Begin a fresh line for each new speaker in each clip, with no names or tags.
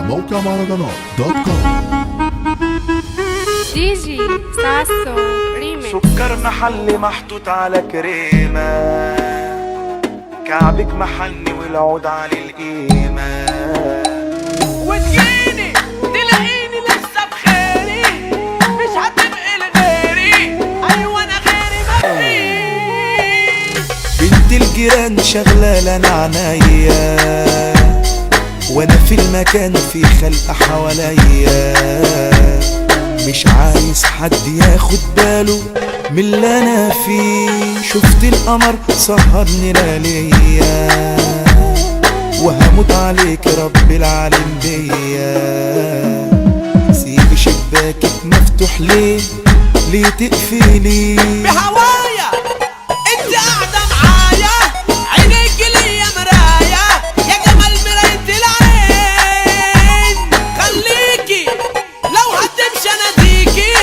موقع مهرجانات دوت كوم.
دي جي ساسو ريميكس.
سكر محلي محطوط على كريمة، كعبك محني والعود على القيمة،
وتجيني تلاقيني لسه بخيري، مش هتبقي لغيري، ايوه انا غيري مفيش.
بنت الجيران شغلة انا عنايا، وانا في المكان في خلق حواليا، مش عايز حد ياخد باله من اللي انا فيه. شفت القمر سهرني لياليا، وهموت عليك رب العالم بيا. سيب شباكك مفتوح ليه تقفلي
بهوايا انت قاعدة معايا، عينيك ليا مراية، يا جمال مراية العين. خليكي لو هتمشي اناديكي،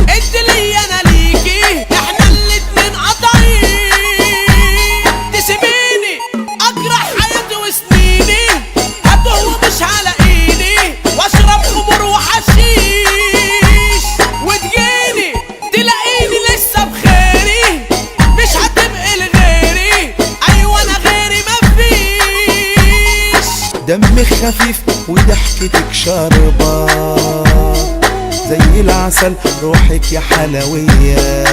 انت ليا انا ليكي، احنا الاتنين قطعين. تسيبيني اجرح حياتي وسنيني، هتوه ومش هلاقيني، واشرب خمور وحشيش. وتجيني تلاقيني لسه بخيري، مش هتبقي لغيري، ايوه انا غيري مفيش.
دمك خفيف وضحكتك شاربة زي العسل، روحك يا حلوية،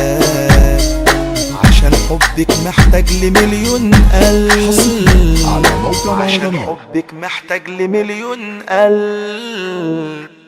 عشان حبك محتاج لمليون قلب.
على موقع
عشان
مهرجانات.
حبك محتاج لمليون قلب.